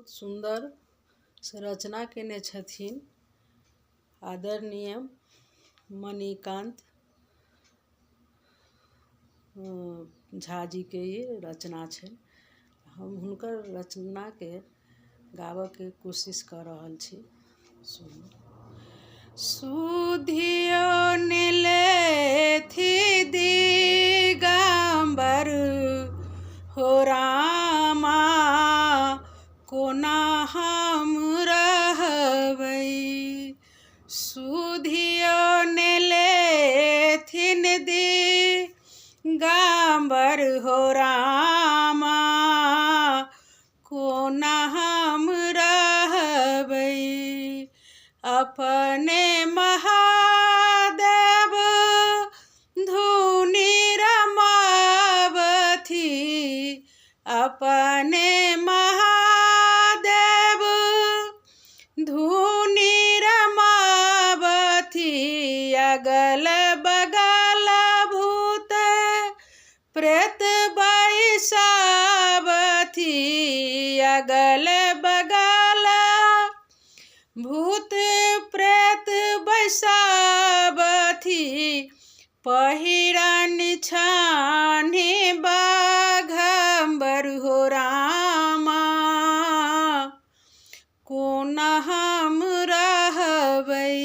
बहुत सुंदर रचना केने छथिन आदरणीय मणिकांत झा जी के ये रचना छै। हम हुनकर रचना के गाबऽ के कोशिश कर रहल छी। सुनू। सुधियो नीलेथि दिगंबर हो रामा, कोना हम रहबै। सुधियो नीलेथिन दिगंबर हो रामा, कोना हम रहबै। अपने महादेव धुनि रमावथि, अपने महादेव धुनि रमावथि। अगल बगल भूत प्रेत बैसावथि, अगल बगल भूत प्रेत बैसावथि। पहिरन छानि बाघंबर हो रामा, कोना हम रहबै।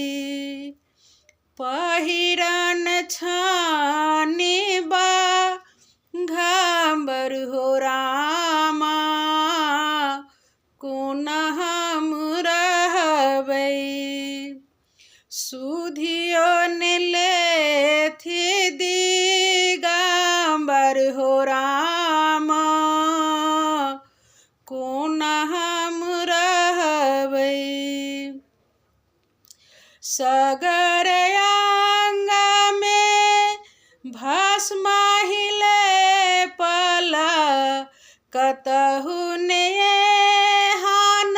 पहिरन छानि बाघंबर हो रामा, कोना हम रहबै। सुधियो नीलेथि दिगंबर हो रामा, कोना हम रहबै। सगर अंग में भस्म लेपल, कतहु नेहान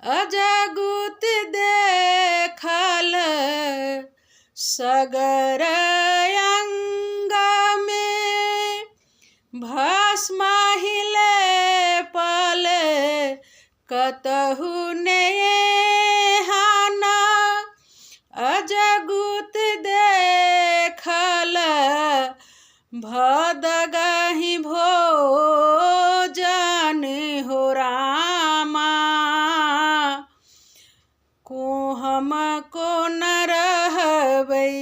अजगुत देखल। सगर अंग में भस्म लेपल, कतहु नेहान अजगुत देखल। भदगहि भोजन हो रामा, को हम कोन रहबै।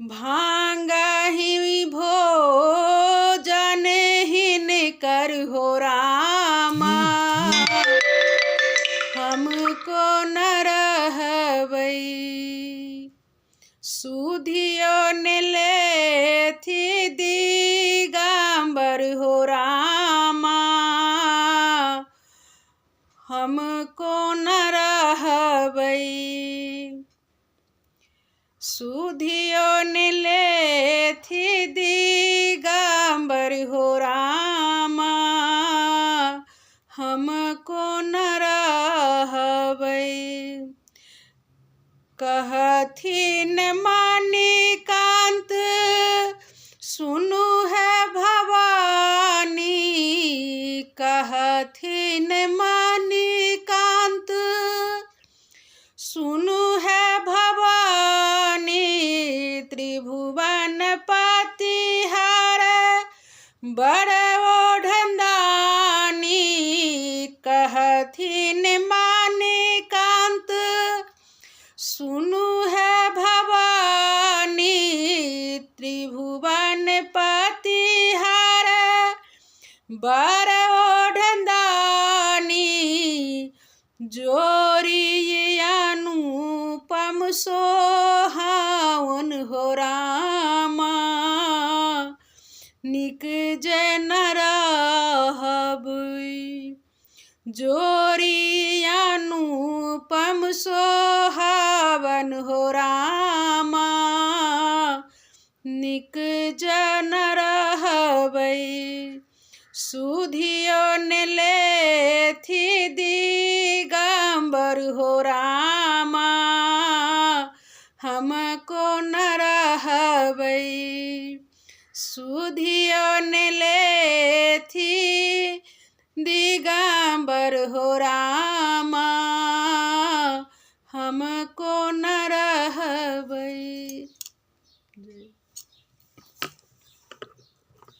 भांगहि भोजन हिनकर हो रामा, हम कोन रहबै। सुधियो नीलेथि दिगंबर हो रामा, हम कोन रहबै। सुधियो नीलेथि दिगंबर हो रामा, हम कोन रहबै। कहथिन मणिकांत सुनु है भवानी, कहथिन मणिकांत सुनु है भवानी। त्रिभुवन पतिहार बड़ ओढ़ंदानी, कहथिन मणिकांत सुनु है भवानी। त्रिभुवन पतिहार बड़ ओढ़ंदानी, जोरी अनुपम सोहावन हो रामा, निक जन रहबै। जोरी अनुपम सोहावन हो रामा, निक जन रहबै। सुधियो नीलेथि दिगंबर हो रामा, हम कोन रहबै। सुधियो ने लेथी दिगंबर हो रामा हमको न रहबै।